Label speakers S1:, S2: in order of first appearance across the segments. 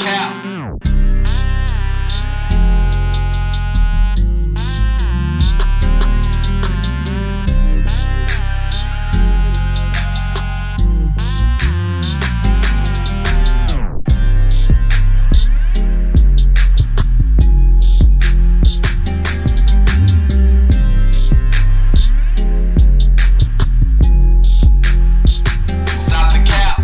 S1: cap. Stop the cap.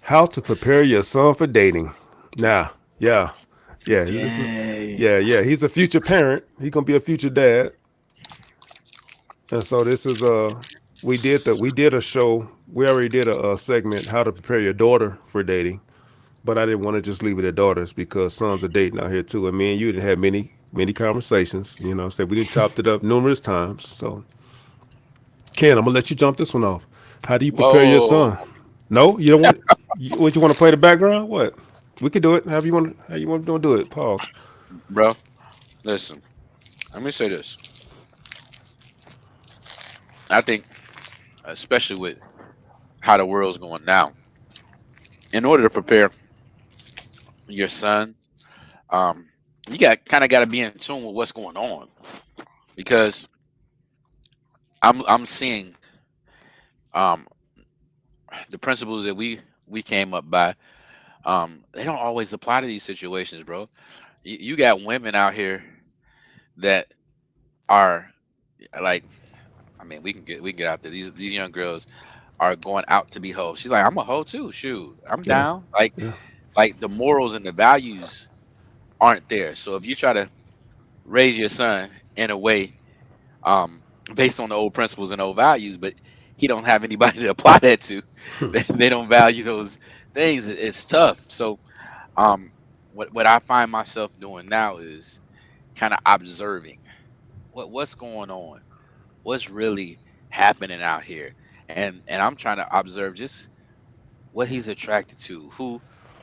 S2: How to prepare your son for dating. Now, yeah, yeah, this is,
S3: Dang.
S2: yeah. He's a future parent. He's gonna be a future dad, and so this is we did a show. We already did a segment how to prepare your daughter for dating, but I didn't want to just leave it at daughters because sons are dating out here too. And me and you didn't have many conversations. So we didn't chopped it up numerous times. So Ken, I'm gonna let you jump this one off. How do you prepare your
S4: Whoa,
S2: son? No, you don't want. What you want to play the background? What? We could do it. How you want to do it? Pause.
S4: bro. Listen, let me say this. I think, especially with how the world's going now, in order to prepare your son, um, you got to be in tune with what's going on because I'm seeing um the principles that we came up by. They don't always apply to these situations, bro. You got women out here that are like, I mean, we can get out there. These young girls are going out to be hoes. She's like, I'm a hoe too. Shoot, I'm
S2: Yeah,
S4: down. Like
S2: yeah,
S4: like the morals and the values aren't there. So if you try to raise your son in a way um based on the old principles and old values, but he don't have anybody to apply that to, they don't value those things. It's tough. So um what I find myself doing now is kind of observing what's going on, what's really happening out here, and I'm trying to observe just what he's attracted to,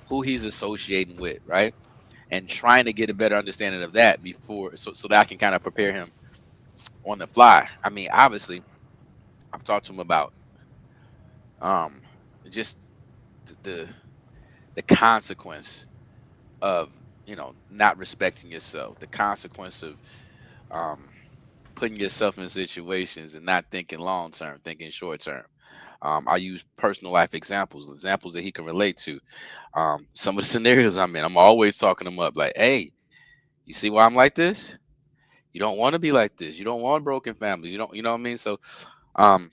S4: who he's associating with, right? And trying to get a better understanding of that before, so that I can kind of prepare him on the fly. I mean, obviously, I've talked to him about um just the the consequence of not respecting yourself, the consequence of um putting yourself in situations and not thinking long term, thinking short term. I use personal life examples that he can relate to. Some of the scenarios I'm in, I'm always talking them up like, hey, you see why I'm like this? You don't want to be like this. You don't want broken families. You don't, you know what I mean? So um,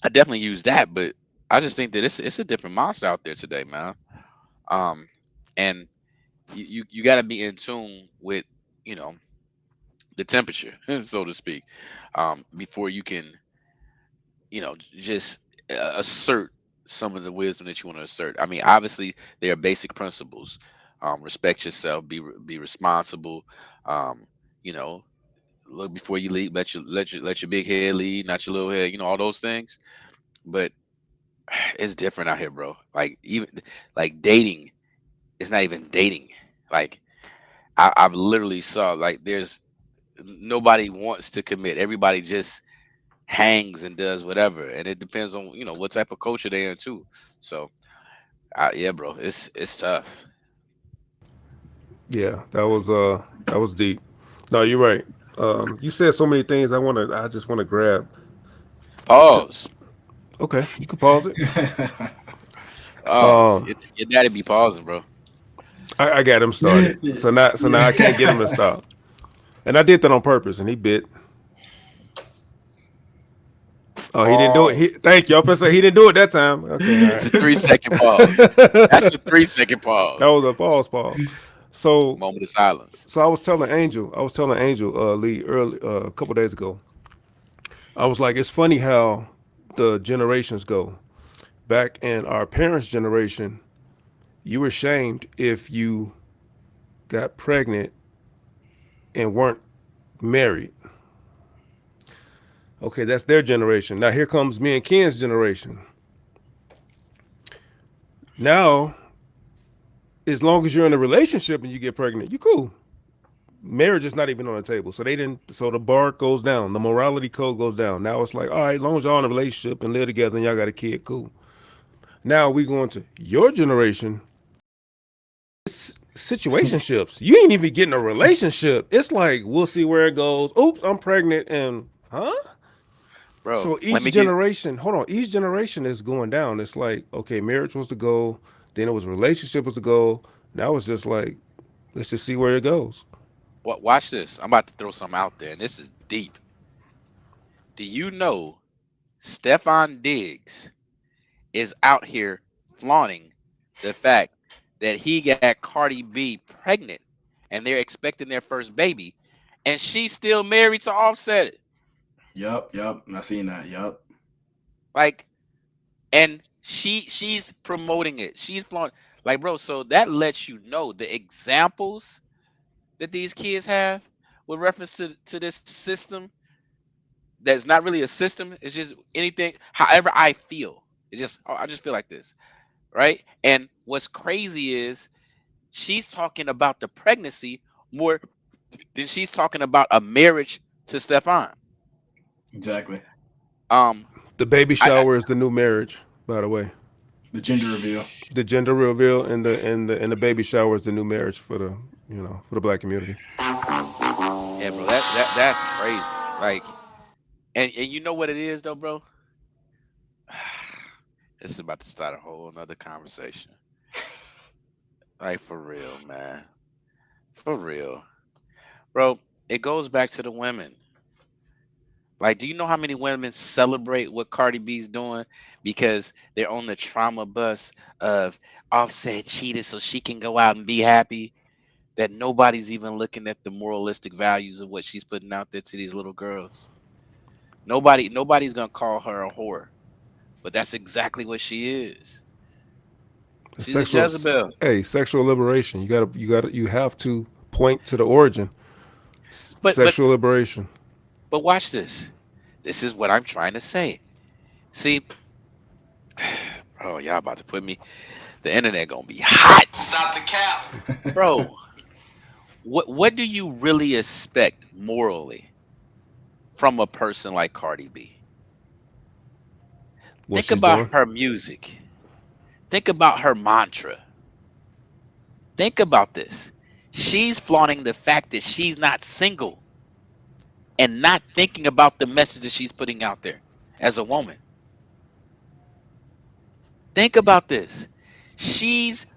S4: I definitely use that, but I just think that it's a different monster out there today, man. Um, and you got to be in tune with you know the temperature, so to speak, before you can just assert some of the wisdom that you want to assert. I mean, obviously, there are basic principles. Respect yourself. Be responsible. Um, you know, look before you lead. Let your big head lead, not your little head. All those things. But it's different out here, bro. Like even like dating, it's not even dating. Like I've literally saw like there's nobody wants to commit. Everybody just hangs and does whatever, and it depends on what type of culture they're in too. So, yeah, bro, it's tough.
S2: yeah. That was deep. No, you're right. You said so many things. I just want to grab. T-
S4: Pause.
S2: okay, you can pause it.
S4: Oh, your daddy be pausing, bro.
S2: I got him started.
S3: Yeah.
S2: So now I can't get him to
S3: Yeah.
S2: stop. And I did that on purpose, and he bit. Oh, he didn't do it.
S4: Pause.
S2: Thank you. I was gonna say he didn't do it that time. Okay, all
S4: It's
S2: right.
S4: a 3 second pause. That's a 3 second
S2: That
S4: pause.
S2: was a pause. Pause. So,
S4: Moment of silence.
S2: so I was telling Angel Lee early a couple days ago. I was like, it's funny how the generations go. Back in our parents' generation, you were shamed if you got pregnant and weren't married. Okay, that's their generation. Now here comes me and Ken's generation. Now, as long as you're in a relationship and you get pregnant, you cool. Marriage is not even on the table. So they didn't. So the bar goes down. The morality code goes down. Now it's like, all right, as long as y'all in a relationship and live together and y'all got a kid, cool. Now we going to your generation. It's situationships. You ain't even getting a relationship. It's like we'll see where it goes. Oops, I'm pregnant, and huh?
S4: Bro,
S2: So
S4: let
S2: each
S4: me give.
S2: generation, hold on, each generation is going down. It's like, okay, marriage was the goal, then it was relationship was the goal. Now it's just like, let's just see where it goes.
S4: Watch this. I'm about to throw something out there, and this is deep. Do you know Stefan Diggs is out here flaunting the fact that he got Cardi B pregnant and they're expecting their first baby, and she's still married to Offset.
S3: Yup. I seen that. Yup.
S4: Like, and she's promoting it. She's flaunting, like, bro. So that lets you know the examples that these kids have with reference to this system that's not really a system. It's just anything. However I feel. It's just I just feel like this, right? And what's crazy is she's talking about the pregnancy more than she's talking about a marriage to Stefan.
S3: Exactly.
S4: Um,
S2: The baby
S4: I
S2: shower is the new marriage, by the way.
S3: The gender reveal.
S2: The gender reveal and the baby shower is the new marriage for the for the black community.
S4: yeah, bro, that's crazy. Like, and you know what it is though, bro. This is about to start a whole another conversation. Like for real, man. For real, bro. It goes back to the women. Like, do you know how many women celebrate what Cardi B's doing because they're on the trauma bus of Offset cheated so she can go out and be happy? That nobody's even looking at the moralistic values of what she's putting out there to these little girls. Nobody's gonna call her a whore, but that's exactly what she is. She's a
S2: Sexual,
S4: Jezebel.
S2: hey, sexual liberation. You have to point to the origin.
S4: But but
S2: Sexual liberation.
S4: but watch this. This is what I'm trying to say. See, bro, y'all about to put me. The internet gonna be hot,
S1: Stop the cap.
S4: bro. What do you really expect morally from a person like Cardi B?
S2: What
S4: Think
S2: she's
S4: about
S2: doing.
S4: her music. Think about her mantra. Think about this. She's flaunting the fact that she's not single and not thinking about the message that she's putting out there as a woman. Think about this. She's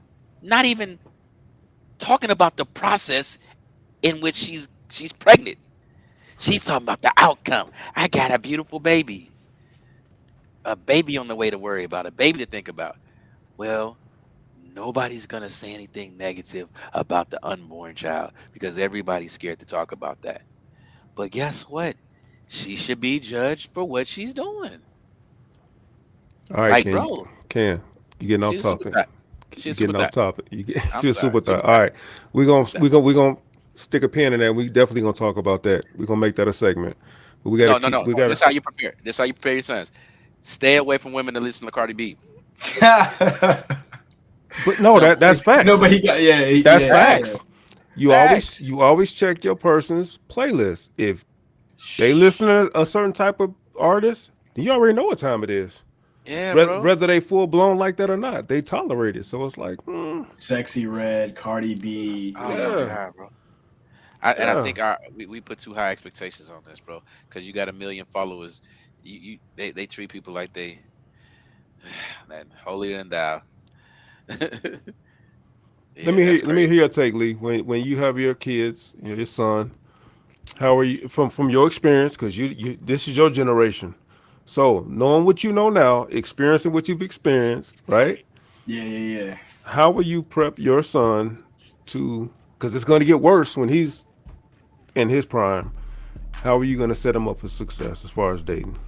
S4: not even talking about the process in which she's pregnant. She's talking about the outcome. I got a beautiful baby. A baby on the way to worry about, a baby to think about. Well, nobody's going to say anything negative about the unborn child because everybody's scared to talk about that. But guess what? She should be judged for what she's doing.
S2: All right,
S4: Like,
S2: Ken.
S4: bro,
S2: Ken, you getting off
S4: she's a super
S2: topic.
S4: thought.
S2: You
S4: She's a super
S2: getting off
S4: thought.
S2: topic. You get
S4: I'm
S2: you're
S4: sorry.
S2: super
S4: Super
S2: thought. All
S4: thought.
S2: right, we're gonna
S4: Super thought.
S2: we're gonna we're gonna stick a pin in that. We definitely gonna talk about that. We're gonna make that a segment. But we gotta
S4: No, no,
S2: keep.
S4: no,
S2: We
S4: no.
S2: gotta.
S4: This how you prepare. This how you prepare your sons. Stay away from women that listen to Cardi B.
S2: But no,
S4: Simple.
S2: that's
S3: No,
S2: facts.
S3: but he got
S2: That's
S3: yeah.
S2: facts.
S4: Facts. Facts.
S2: You always check your person's playlist. If they listen
S4: Shh.
S2: to a certain type of artist, then you already know what time it is.
S4: Yeah, bro.
S2: Whether they full blown like that or not, they tolerate it. So it's like,
S3: Sexy Red, Cardi B,
S4: Oh my
S2: yeah,
S4: God, bro. I
S2: yeah.
S4: think we put too high expectations on this, bro. Because you got a million followers. They treat people like they that holier than thou. Yeah, that's
S2: Let me hear
S4: crazy.
S2: your take, Lee. When you have your kids, your son, how are you from your experience? Because you this is your generation. So knowing what you know now, experiencing what you've experienced, right?
S3: yeah.
S2: How will you prep your son to? Because it's going to get worse when he's in his prime. How are you going to set him up for success as far as dating?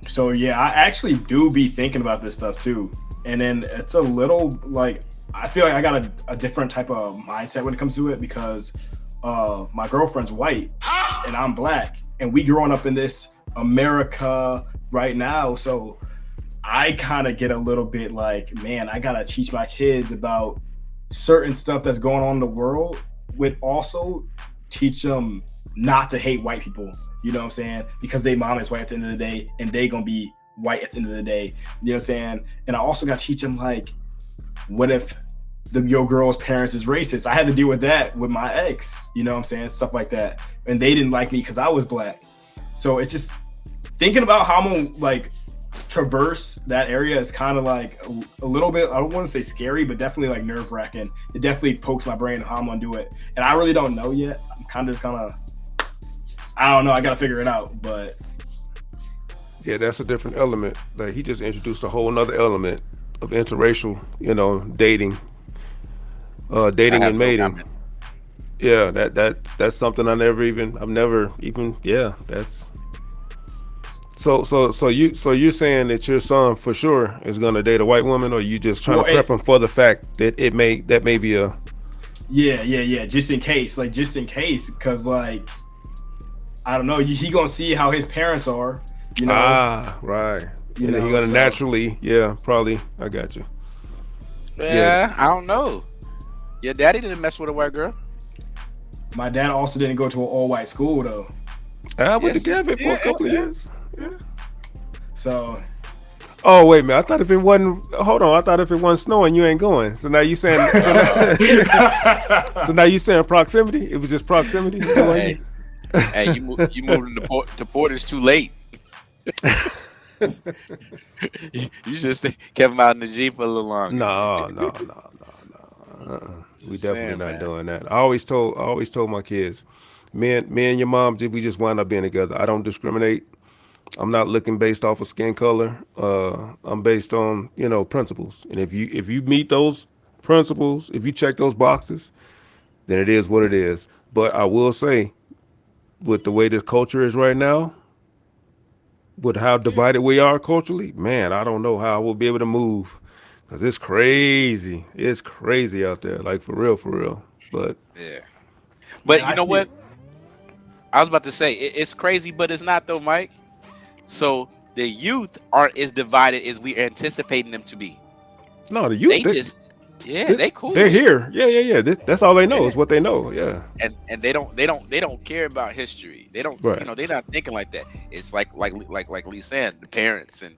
S3: So yeah, I actually do be thinking about this stuff too. And then it's a little like I feel like I got a different type of mindset when it comes to it because my girlfriend's white and I'm black and we growing up in this America right now. So I kind of get a little bit like, man, I gotta teach my kids about certain stuff that's going on in the world, with also teach them not to hate white people. You know what I'm saying? Because they mom is white at the end of the day, and they gonna be white at the end of the day. You know what I'm saying? And I also gotta teach them like, what if your girl's parents is racist? I had to deal with that with my ex. You know what I'm saying? Stuff like that, and they didn't like me because I was black. So it's just thinking about how I'm gonna like traverse that area is kind of like a little bit, I don't want to say scary, but definitely like nerve wracking. It definitely pokes my brain how I'm gonna do it, and I really don't know yet. I'm kind of I don't know. I gotta figure it out, but
S2: Yeah, that's a different element. Like he just introduced a whole nother element of interracial, dating,
S4: I
S2: dating
S4: have
S2: and
S4: no
S2: mating.
S4: comment.
S2: Yeah, that's something I've never even. Yeah, that's so you're saying that your son for sure is gonna date a white woman, or you just trying
S3: well,
S2: to prep him for the fact that that may be a
S3: yeah, just in case, because like I don't know, he gonna see how his parents are,
S2: right,
S3: you
S2: and then
S3: know.
S2: he gonna
S3: So
S2: naturally, yeah, probably. I got you. Yeah.
S4: Yeah, I don't know. Your daddy didn't mess with a white girl.
S3: my dad also didn't go to an all white school though,
S2: I went to
S4: Yes,
S2: Gavin for a couple of years.
S3: so
S2: Oh wait a minute! I thought if it wasn't, hold on. I thought if it wasn't snowing, you ain't going. So now you saying, so now you saying proximity? It was just proximity.
S4: Hey, hey, you moved to Porter's too late. You just kept him out in the Jeep for a little longer.
S2: No. We
S4: Just
S2: definitely
S4: saying,
S2: not
S4: man.
S2: doing that. I always told my kids, me and your mom, we just wind up being together. I don't discriminate. I'm not looking based off of skin color. I'm based on principles. And if you meet those principles, if you check those boxes, then it is what it is. But I will say, with the way this culture is right now, with how divided we are culturally, man, I don't know how I will be able to move, because it's crazy. It's crazy out there, like for real, for real. But
S4: Yeah.
S3: man,
S4: But you
S3: I
S4: know
S3: see
S4: what? I was about to say it's crazy, but it's not though, Mike. So the youth aren't as divided as we anticipating them to be.
S2: no, the youth,
S4: They just, yeah,
S2: they,
S4: they cool
S2: they're
S4: with it.
S2: here. Yeah. That's all they know
S4: Yeah,
S2: is what they know. Yeah,
S4: and they don't care about history. They don't,
S2: right.
S4: they're not thinking like that. It's like Lee saying, the parents and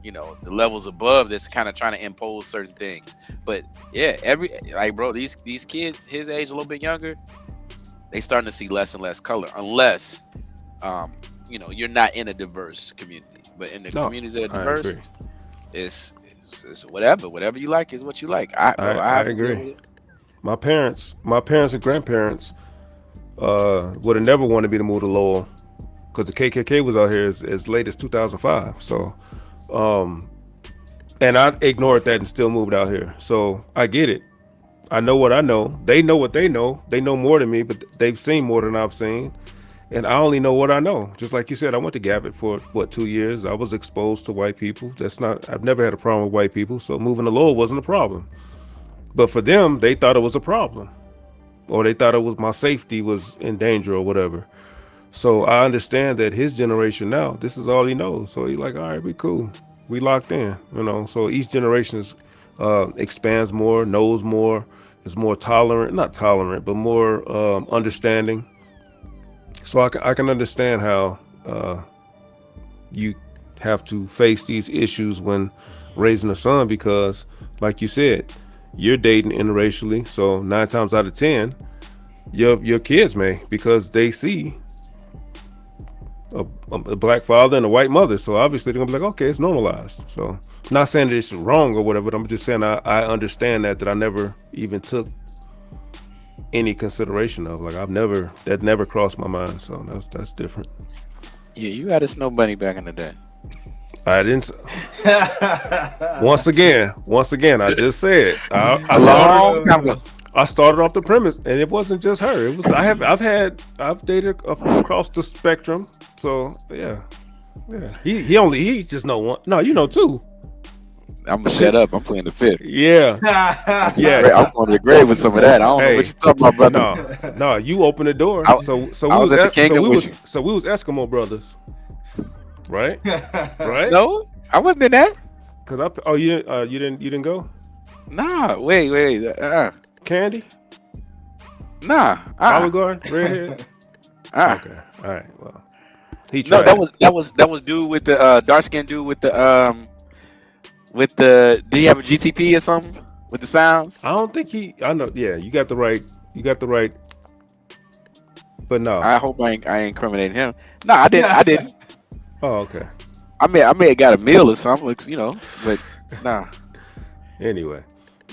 S4: the levels above that's kind of trying to impose certain things. But yeah, bro, these kids his age, a little bit younger, they starting to see less and less color, unless you're not in a diverse community. But in the
S2: No,
S4: communities that are
S2: I
S4: diverse,
S2: agree.
S4: it's whatever you like is what you like. I
S2: I
S4: have to deal
S2: agree.
S4: with it.
S2: My parents and grandparents would have never wanted me to move to Lowell, because the KKK was out here as late as 2005. So, and I ignored that and still moved out here. So I get it. I know what I know. They know what they know. They know more than me, but they've seen more than I've seen. And I only know what I know. Just like you said, I went to Gavitt for 2 years. I was exposed to white people. I've never had a problem with white people. So moving to Lowell wasn't a problem. But for them, they thought it was a problem, or they thought it was my safety was in danger or whatever. So I understand that his generation now, this is all he knows. So he's like, all right, we cool. We locked in. So each generation expands more, knows more, is more tolerant, not tolerant, but more understanding. So I can understand how you have to face these issues when raising a son, because, like you said, you're dating interracially. So 9 times out of 10, your kids may, because they see a black father and a white mother. So obviously they're gonna be like, okay, it's normalized. So not saying that it's wrong or whatever, but I'm just saying I understand that I never even took any consideration of. Like that never crossed my mind. So that's different.
S4: Yeah, you had a snow bunny back in the day.
S2: I didn't. Once again, I just said
S4: A long time ago.
S2: I started off the premise, and it wasn't just her. It was I've dated across the spectrum. So yeah. He just know one. No, you know two.
S4: I'm gonna shut up. I'm playing the fifth.
S2: Yeah. Yeah.
S4: I'm going to the grave with some of that. I don't know what you're talking about, brother.
S2: No, you opened the door.
S4: I-
S2: So
S4: I
S2: we
S4: was
S2: was
S4: at the kingdom with you.
S2: so we was Eskimo brothers, right? Right?
S4: No, I wasn't in that.
S2: Cause you didn't go.
S4: Nah, wait.
S2: Candy,
S4: Nah.
S2: Olive Garden, redhead.
S4: Uh.
S2: Okay, all right. Well, he
S4: No,
S2: tried it.
S4: that was dude with the dark skinned dude with the did he have a GTP or something with the sounds?
S2: I don't think he. I know. Yeah, you got the right. You got the right. But no.
S4: I hope I ain't incriminating him. No, I didn't. I didn't.
S2: Oh, okay.
S4: I may have got a meal or something, like, you know. But nah,
S2: Anyway,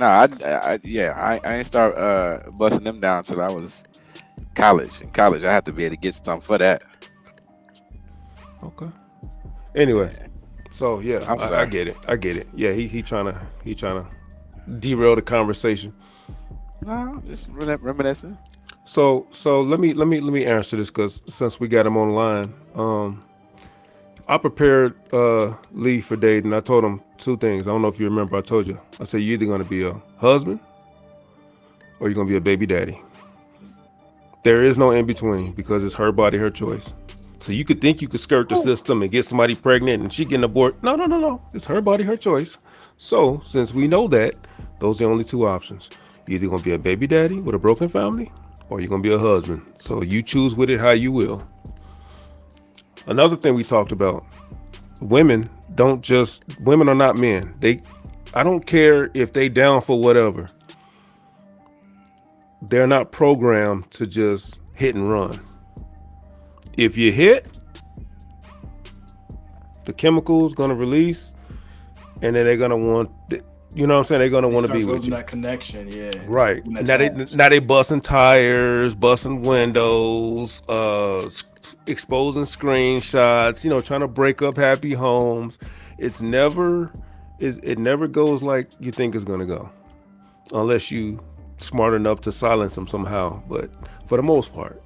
S4: I ain't start busting them down till I was college. In college, I had to be able to get something for that.
S2: okay. Anyway, so yeah,
S4: I'm
S2: I
S4: sorry.
S2: get it. I get it. Yeah, he trying to derail the conversation.
S4: No, just reminiscing.
S2: So let me answer this because since we got him on the line, I prepared Lee for dating. I told him two things. I don't know if you remember. I told you. I said you're either gonna be a husband or you're gonna be a baby daddy. There is no in between because it's her body, her choice. So you could think you could skirt the system and get somebody pregnant and she getting aborted. No. It's her body, her choice. So since we know that, those are the only two options. You're either gonna be a baby daddy with a broken family, or you're gonna be a husband. So you choose with it how you will. Another thing we talked about: women are not men. I don't care if they down for whatever. They're not programmed to just hit and run. If you hit, the chemicals gonna release, and then they're gonna want, you know what I'm saying? They're gonna want to
S3: Start
S2: be with
S3: building
S2: you,
S3: that connection, yeah.
S2: right?
S3: When that's
S2: Now they
S3: attached.
S2: now they busting tires, busting windows, exposing screenshots. Trying to break up happy homes. It's never it never goes like you think it's gonna go, unless you smart enough to silence them somehow. But for the most part.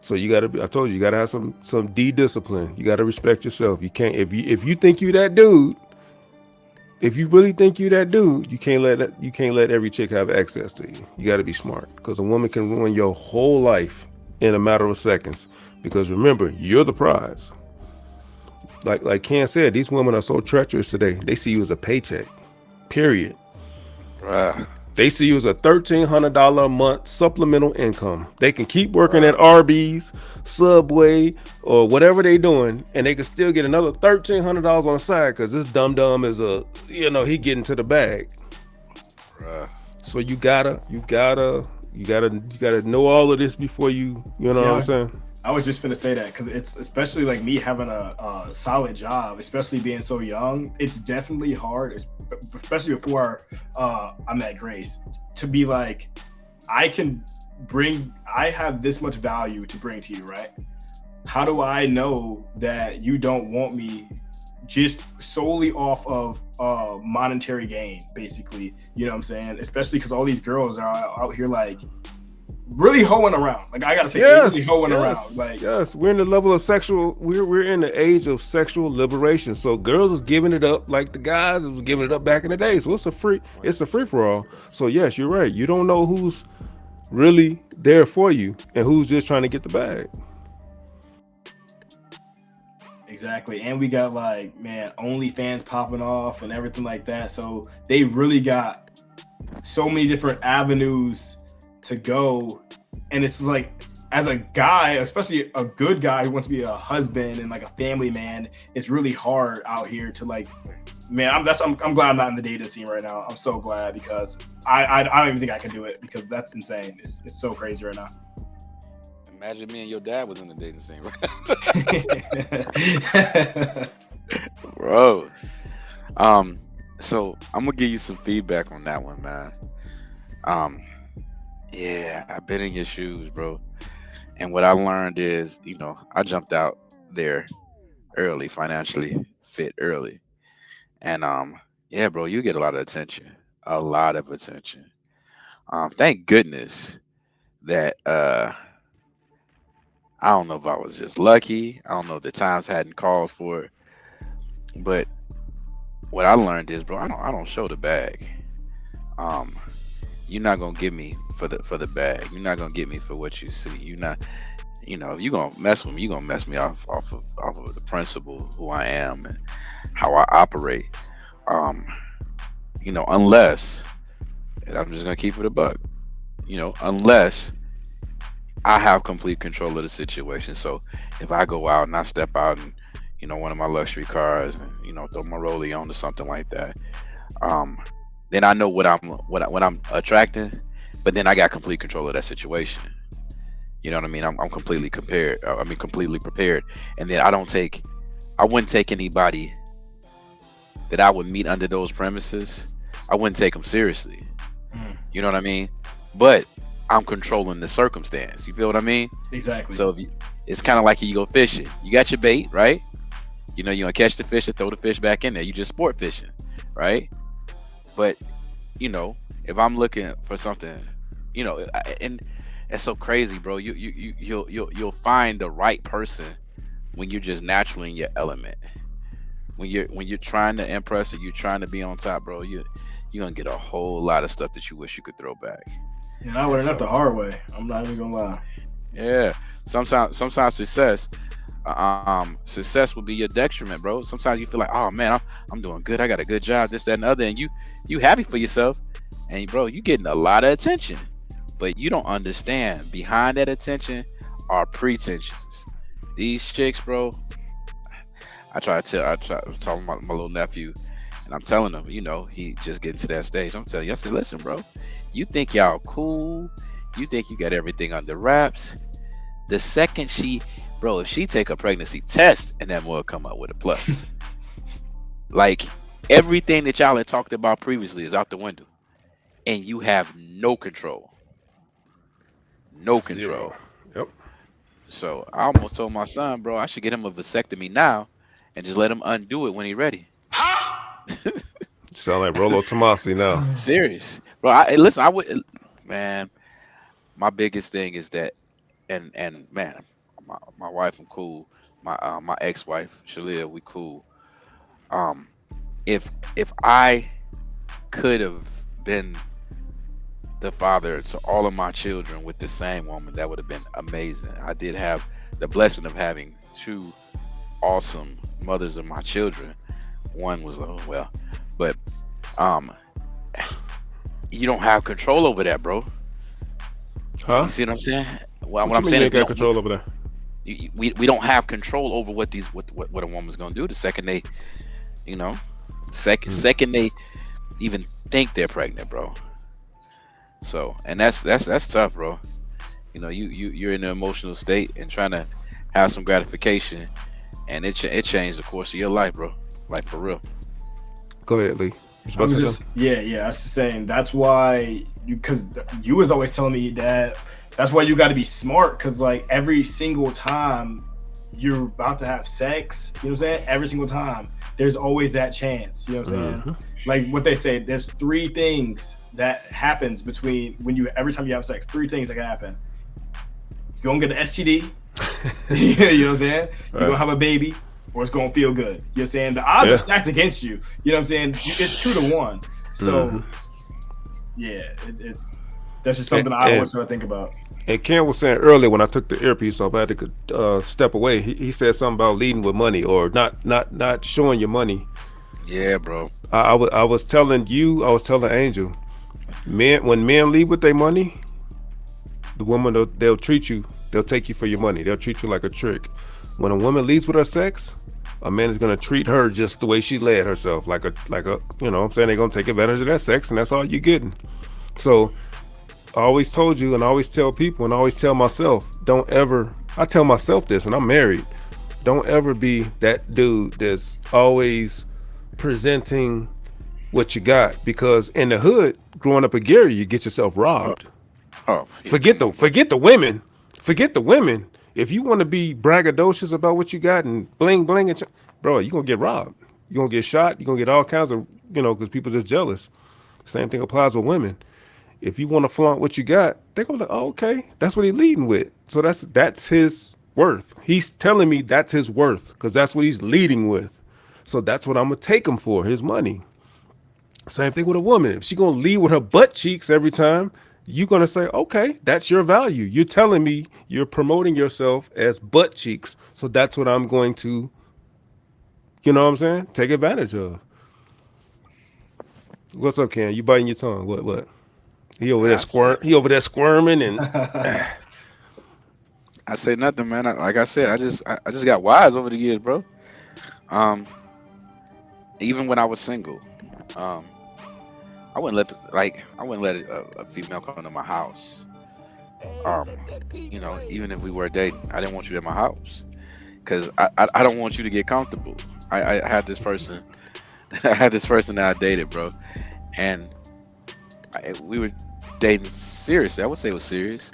S2: So you gotta be. I told you, you gotta have some discipline. You gotta respect yourself. You can't if you think you that dude. If you really think you that dude, you can't let every chick have access to you. You gotta be smart because a woman can ruin your whole life in a matter of seconds. Because remember, you're the prize. Like Ken said, these women are so treacherous today. They see you as a paycheck. Period.
S4: Bruh,
S2: They see you as a $1,300 a month supplemental income. They can keep working at
S4: bruh.
S2: Arby's, Subway, or whatever they doing, and they can still get another $1,300 on the side because this dumb is he getting to the bag.
S4: Bruh.
S2: So you gotta know all of this before you know what I'm saying.
S3: I was just gonna say that because it's especially like me having a solid job, especially being so young. It's definitely hard, especially before I met Grace, to be like, I have this much value to bring to you, right? How do I know that you don't want me just solely off of monetary gain, basically? You know what I'm saying? Especially because all these girls are out here like really hoeing around. Like I gotta say, really hoeing around. Like
S2: yes, we're in the level of sexual. We're in the age of sexual liberation. So girls is giving it up like the guys was giving it up back in the day. So it's a free for all. So yes, you're right. You don't know who's really there for you and who's just trying to get the bag.
S3: exactly. And we got like, man, OnlyFans popping off and everything like that. So they really got so many different avenues to go. And it's like, as a guy, especially a good guy who wants to be a husband and like a family man, it's really hard out here to like, man, I'm glad I'm not in the dating scene right now. I'm so glad because I don't even think I can do it because that's insane. It's so crazy right now.
S4: Imagine me and your dad was in the dating scene, right? Bro. So I'm gonna give you some feedback on that one, man. Yeah, I've been in your shoes, bro. And what I learned is, I jumped out there early, financially fit early. And yeah, bro, you get a lot of attention. A lot of attention. Thank goodness that I don't know if I was just lucky. I don't know if the times hadn't called for it. But what I learned is, bro, I don't show the bag. Um, you're not gonna get me for the bag. You're not gonna get me for what you see. You're not, if you're gonna mess with me, you're gonna mess me off of the principle who I am and how I operate. Um, unless, and I'm just gonna keep it a buck, unless I have complete control of the situation. So if I go out and I step out and, one of my luxury cars and, throw my rollie on or something like that, um, then I know what I'm attracting, but then I got complete control of that situation. You know what I mean? I'm completely compared. I mean, completely prepared. And then I wouldn't take anybody that I would meet under those premises. I wouldn't take them seriously.
S3: Mm,
S4: You know what I mean? But I'm controlling the circumstance. You feel what I mean?
S3: exactly.
S4: So it's kind of like you go fishing. You got your bait, right? You gonna catch the fish and throw the fish back in there. You just sport fishing, right? But you know, if I'm looking for something, and it's so crazy, bro. You'll find the right person when you're just naturally in your element. When you're trying to impress or you're trying to be on top, bro, you're gonna get a whole lot of stuff that you wish you could throw back.
S3: And I
S4: And
S3: learned that the
S4: so,
S3: hard way. I'm not even gonna lie.
S4: yeah, sometimes success will be your detriment, bro. Sometimes you feel like, oh man, I'm doing good. I got a good job, this, that, and the other, and you happy for yourself, and bro, you getting a lot of attention, but you don't understand behind that attention are pretensions. These chicks, bro. I try to tell my little nephew, and I'm telling him, he just getting to that stage. I'm telling you, I said, listen, bro, you think y'all cool, you think you got everything under wraps. The second bro, if she take a pregnancy test and that will come up with a plus, like everything that y'all had talked about previously is out the window, and you have no control, no
S2: Zero.
S4: control.
S2: Yep.
S4: So I almost told my son, bro, I should get him a vasectomy now and just let him undo it when he ready.
S2: Sound like Rolo Tomasi now.
S4: Serious, bro. Listen. I would, man. My biggest thing is that, and man, my wife, I'm cool. My ex-wife, Shalia, we cool. Um, if I could have been the father to all of my children with the same woman, that would have been amazing. I did have the blessing of having two awesome mothers of my children. One was, oh well, but um, you don't have control over that, bro.
S2: Huh?
S4: You see what I'm saying? Well,
S2: What
S4: what
S2: you
S4: I'm
S2: mean you
S4: saying is
S2: ain't got control over that?
S4: we don't have control over what a woman's gonna do the second they, you know, second they even think they're pregnant, bro. So, and that's tough, bro. You're in an emotional state and trying to have some gratification, and it changed the course of your life, bro. Like for real.
S2: Go ahead, Lee. You
S3: I
S2: about
S3: was
S2: to say
S3: just
S2: something?
S3: yeah. I was just saying that's why because you was always telling me that that's why you got to be smart because like every single time you're about to have sex, you know what I'm saying? Every single time there's always that chance. You know what I'm saying?
S2: Mm-hmm.
S3: Like what they say, there's three things that happens between when you every time you have sex. Three things that can happen. You're gonna get an STD. You know what I'm saying? You're gonna
S2: Right.
S3: have a baby, or it's gonna feel good. You know what I'm saying? The odds are
S2: Yeah.
S3: stacked against you. You know what I'm saying? It's 2 to 1.
S2: Mm-hmm.
S3: So yeah, it's that's just
S2: And,
S3: something I always
S2: and
S3: sort of think about.
S2: and Ken was saying earlier when I took the earpiece off, I had to step away. He said something about leading with money or not showing your money.
S4: Yeah, bro.
S2: I was telling you, I was telling Angel, when men lead with their money, the woman they'll treat you, they'll take you for your money. They'll treat you like a trick. When a woman leads with her sex, a man is gonna treat her just the way she led herself, like a what I'm saying, they're gonna take advantage of that sex, and that's all you're getting. So I always told you, and I always tell people, and I always tell myself, don't ever. I tell myself this, and I'm married. Don't ever be that dude that's always presenting what you got, because in the hood, growing up in Gary, you get yourself
S4: Oh,
S2: robbed.
S4: oh yeah,
S2: Forget
S4: come
S2: the
S4: on, bro.
S2: forget the women. Forget the women. If you want to be braggadocious about what you got and bling bling, bro, you're gonna get robbed. You're gonna get shot. You're gonna get all kinds of, because people just jealous. Same thing applies with women. If you want to flaunt what you got, they're gonna be like, oh, okay, that's what he's leading with. So that's his worth. He's telling me that's his worth because that's what he's leading with. So that's what I'm gonna take him for, his money. Same thing with a woman. If she gonna lead with her butt cheeks every time, you're gonna say, okay, that's your value. You're telling me you're promoting yourself as butt cheeks. So that's what I'm going to, you know what I'm saying? Take advantage of. What's up, Ken? You biting your tongue? What? He over there
S4: I said,
S2: squirming and
S4: I say nothing, man. Like I said, I just got wise over the years, bro. Um, even when I was single, um, I wouldn't let a female come to my house. Um, even if we were dating, I didn't want you at my house because I don't want you to get comfortable. I had this person, I had this person that I dated, bro, and we were dating seriously. I would say it was serious,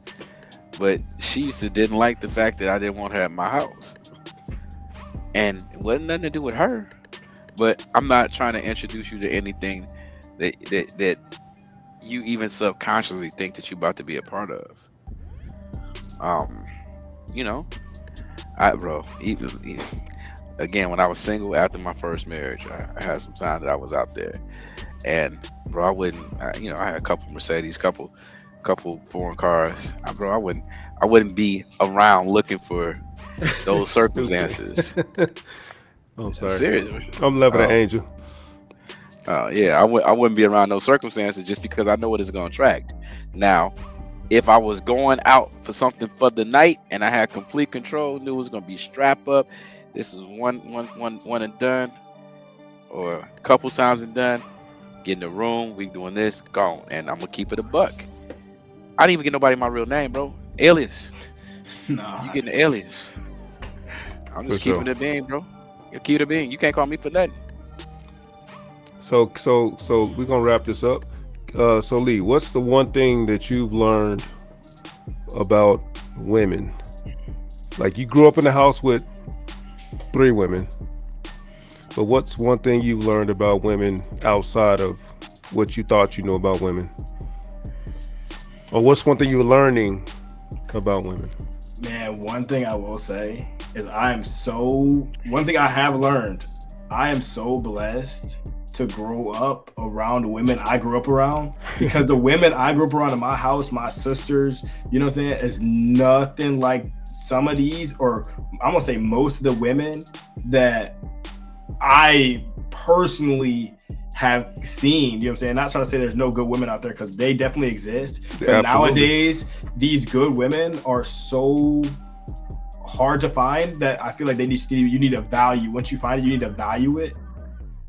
S4: but she used to didn't like the fact that I didn't want her at my house, and it wasn't nothing to do with her. But I'm not trying to introduce you to anything that you even subconsciously think that you're about to be a part of. Um, you know, even again when I was single after my first marriage, I had some time that I was out there, and bro, I had a couple Mercedes, couple foreign cars. Bro, I wouldn't be around looking for those
S2: stupid.
S4: circumstances.
S2: I'm
S4: I'm
S2: sorry.
S4: serious.
S2: I'm loving an
S4: Oh,
S2: angel.
S4: yeah, I wouldn't be around those circumstances just because I know what it's going to attract. Now, if I was going out for something for the night and I had complete control, knew it was going to be strap up. This is one and done, or a couple times and done. Get in the room, we doing this, gone, and I'm gonna keep it a buck. I didn't even get nobody my real name, bro. Alias. You
S3: Nah.
S4: getting the alias? I'm
S2: For
S4: just keeping
S2: sure.
S4: it being, bro. You keep it being. You can't call me for nothing.
S2: So we're gonna wrap this up. So Lee, what's the one thing that you've learned about women? Like you grew up in a house with three women, but what's one thing you've learned about women outside of what you thought you knew about women? Or what's one thing you're learning about women?
S3: Man, one thing I will say is one thing I have learned, I am so blessed to grow up around women I grew up around, because the women I grew up around in my house, my sisters, you know what I'm saying, is nothing like some of these, or I'm gonna say most of the women that I personally have seen, you know what I'm saying? Not trying to say there's no good women out there, because they definitely exist. But
S2: Absolutely.
S3: nowadays, these good women are so hard to find that I feel like you need to value. Once you find it, you need to value it.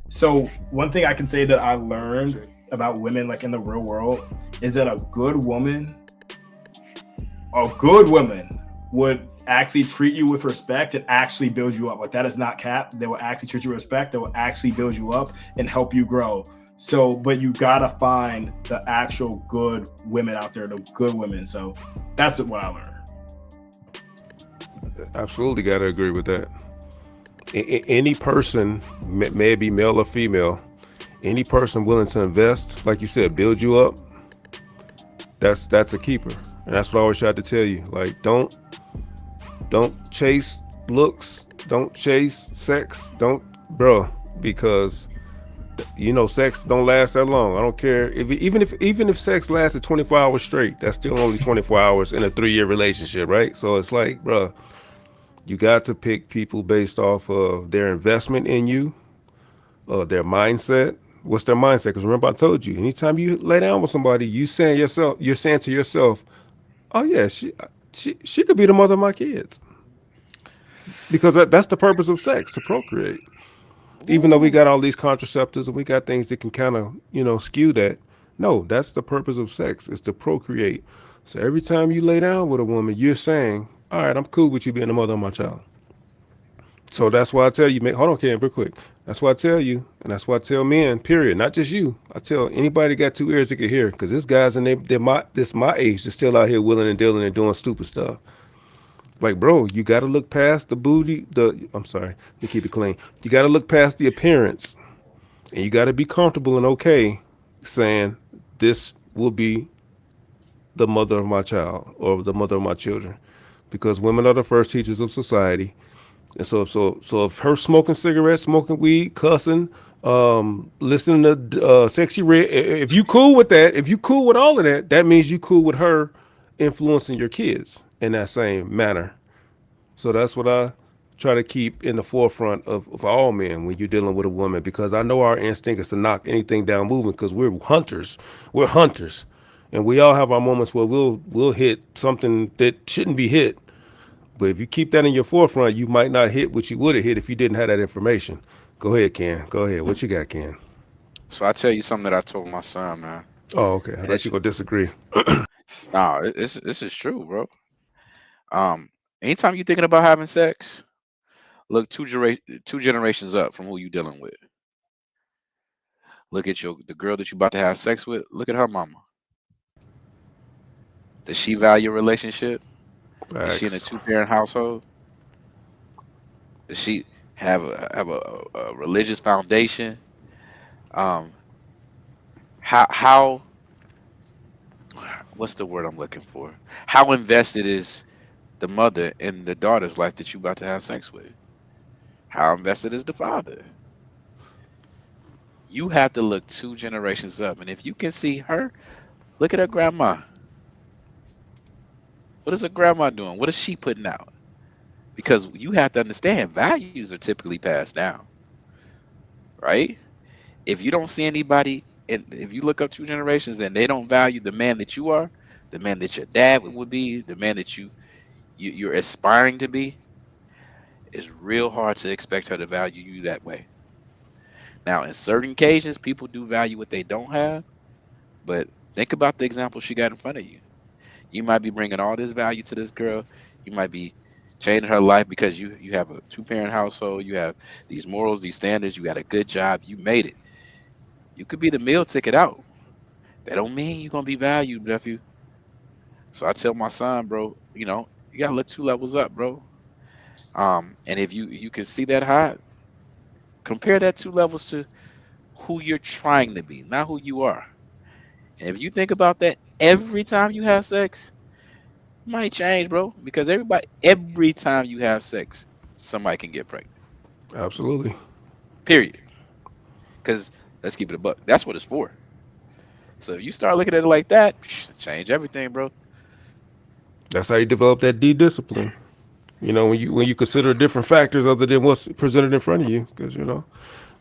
S3: So one thing I can say that I learned about women like in the real world is that a good woman would actually treat you with respect and actually build you up. Like that is not cap. They will actually treat you with respect. They will actually build you up and help you grow. So, but you gotta find the actual good women out there, the good women. So that's what I learned.
S2: Absolutely got to agree with that. Any person, may it be male or female, any person willing to invest, like you said, build you up, that's a keeper. And that's what I always try to tell you. Like, don't chase looks, don't chase sex, don't, bro, because sex don't last that long. I don't care if even if sex lasted 24 hours straight, that's still only 24 hours in a 3-year relationship, right? So it's like, bro, you got to pick people based off of their investment in you, their mindset. What's their mindset? Because remember, I told you, anytime you lay down with somebody, you're saying to yourself, "Oh yeah, she could be the mother of my kids," because that's the purpose of sex, to procreate. Even though we
S4: Ooh.
S2: got all these contraceptives and we got things that can kind of skew that, no, that's the purpose of sex, is to procreate. So every time you lay down with a woman, you're saying, "All right, I'm cool with you being the mother of my child." So that's why I tell you, hold on, Ken, real quick. That's why I tell you, and that's why I tell men, period, not just you. I tell anybody that got 2 ears that can hear, because this guys and this my age, they're still out here willing and dealing and doing stupid stuff. Like, bro, you got to look past the booty. I'm sorry, to keep it clean. You got to look past the appearance, and you got to be comfortable and okay saying this will be the mother of my child or the mother of my children, because women are the first teachers of society. And so if her smoking cigarettes, smoking weed, cussing, listening to sexy red, if you cool with that, if you cool with all of that, that means you cool with her influencing your kids in that same manner. So that's what I try to keep in the forefront of all men when you're dealing with a woman, because I know our instinct is to knock anything down moving because we're hunters. We're hunters. And we all have our moments where we'll hit something that shouldn't be hit. But if you keep that in your forefront, you might not hit what you would have hit if you didn't have that information. Go ahead, Ken. Go ahead. What you got, Ken?
S4: So I tell you something that I told my son, man.
S2: Oh, okay. I
S4: And
S2: thought you
S4: it's
S2: were gonna disagree.
S4: nah, this is true, bro. Um, anytime you're thinking about having sex, look two generations up from who you dealing with. Look at the girl that you about to have sex with. Look at her mama. Does she value a relationship? Is she in a
S2: Facts.
S4: two-parent household? Does she have a religious foundation? Um, how what's the word I'm looking for? How invested is the mother in the daughter's life that you about to have sex with? How invested is the father? You have to look two generations up, and if you can see her, look at her grandma. What is her grandma doing? What is she putting out? Because you have to understand values are typically passed down, right? If you don't see anybody, and if you look up two generations and they don't value the man that you are, the man that your dad would be, the man that you're aspiring to be, it's real hard to expect her to value you that way. Now, in certain occasions, people do value what they don't have, but think about the example she got in front of you. You might be bringing all this value to this girl. You might be changing her life because you have a two-parent household. You have these morals, these standards. You got a good job. You made it. You could be the meal ticket out. That don't mean you're gonna be valued, nephew. So I tell my son, bro, you gotta look two levels up, bro. And if you can see that high, compare that two levels to who you're trying to be, not who you are. And if you think about that every time you have sex, it might change, bro. Because every time you have sex, somebody can get pregnant.
S2: Absolutely.
S4: Period. Because let's keep it a buck. That's what it's for. So if you start looking at it like that, change everything, bro.
S2: That's how you develop that D discipline. When you consider different factors other than what's presented in front of you, because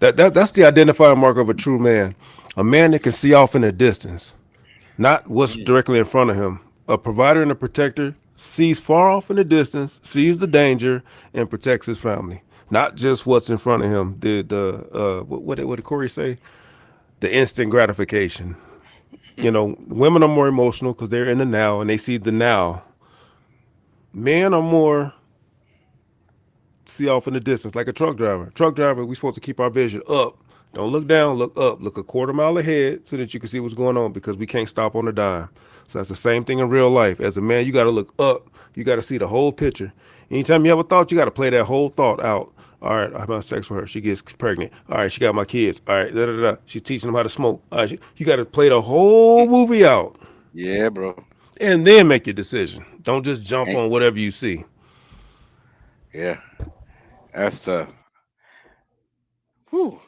S2: that's the identifying mark of a true man, a man that can see off in the distance, not what's
S4: Mm,
S2: directly in front of him. A provider and a protector sees far off in the distance, sees the danger, and protects his family, not just what's in front of him. What did Corey say? The instant gratification. Women are more emotional because they're in the now and they see the now. Men are more see off in the distance, like a truck driver. Truck driver, we supposed to keep our vision up. Don't look down, look up. Look a quarter mile ahead so that you can see what's going on because we can't stop on a dime. So that's the same thing in real life. As a man, you got to look up. You got to see the whole picture. Anytime you have a thought, you got to play that whole thought out. All right, I have sex with her. She gets pregnant. All right, she got my kids. All right, da da da. She's teaching them how to smoke. All right, you got to play the whole
S4: mm.
S2: movie out
S4: Yeah, bro.
S2: and then make your decision. Don't just jump
S4: Ain't
S2: on whatever you see.
S4: yeah. That's whew.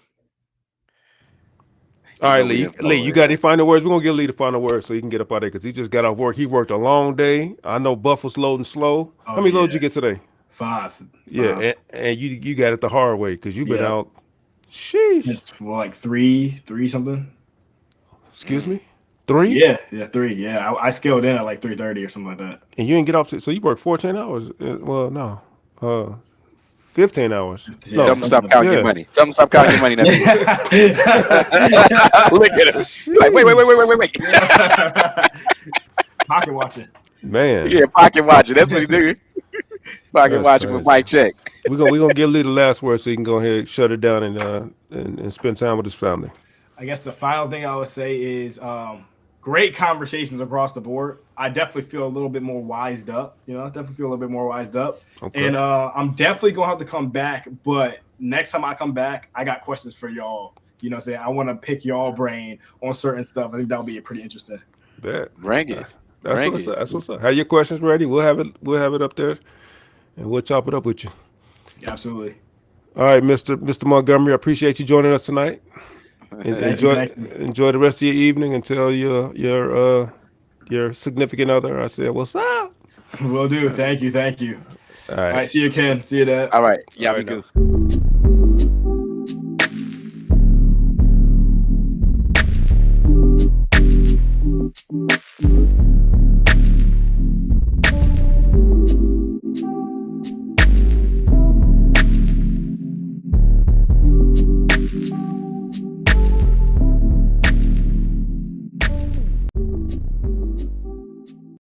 S2: All
S4: You
S2: right,
S4: know we
S2: Lee.
S4: didn't
S2: Lee,
S4: flow
S2: you
S4: in
S2: got any
S4: there.
S2: final words? We're gonna get Lee the final words so he can get up out of there because he just got off work. He worked a long day. I know Buff was loading slow. How
S3: Oh
S2: many loads you
S3: yeah,
S2: get today?
S3: five,
S2: Yeah,
S3: five.
S2: and you got it the hard way because you've been
S3: Yeah,
S2: out. Sheesh.
S3: it's well, like three something.
S2: Excuse
S4: Mm.
S2: me. Three,
S3: Yeah, yeah, three. Yeah, I scaled in at like 3:30 or something like that.
S2: and you didn't get off. So you work 14 hours. Well, no, 15 hours.
S3: Yeah,
S4: Tell
S2: No,
S4: them to
S3: something
S4: stop
S3: like
S4: counting your
S2: yeah.
S4: money. Tell them to stop counting your money, nephew.
S3: that.
S4: Look at him. Like, wait.
S3: Pocket watching.
S2: Man,
S4: Yeah, pocket watching. That's what he do. Pocket
S2: that's
S4: watching with
S2: crazy.
S4: Mike Check.
S2: We gonna give Lee the last word so he can go ahead, shut it down, and spend time with his family.
S3: I guess the final thing I would say is great conversations across the board. I definitely feel a little bit more wised up. I definitely feel a little bit more wised up.
S2: Okay.
S3: And I'm definitely going to have to come back. But next time I come back, I got questions for y'all. What I'm saying? I want to pick y'all brain on certain stuff. I think that'll be pretty interesting.
S2: Bet.
S4: Bring it.
S2: That's
S4: Bring
S2: what's
S4: it.
S2: up. That's what's up. Have your questions ready. We'll have it. We'll have it up there, and we'll chop it up with you.
S3: Yeah, absolutely.
S2: All right, Mister Montgomery. I appreciate you joining us tonight.
S3: Thank you.
S2: Enjoy
S3: Thank you.
S2: enjoy the rest of your evening and tell your significant other I said what's up.
S3: Will do. Thank you. Thank you.
S2: All
S3: All
S2: right.
S3: right, see you, Ken. See you, Dad.
S4: All right. Yeah,
S2: All
S4: we
S2: right,
S4: good.
S2: now.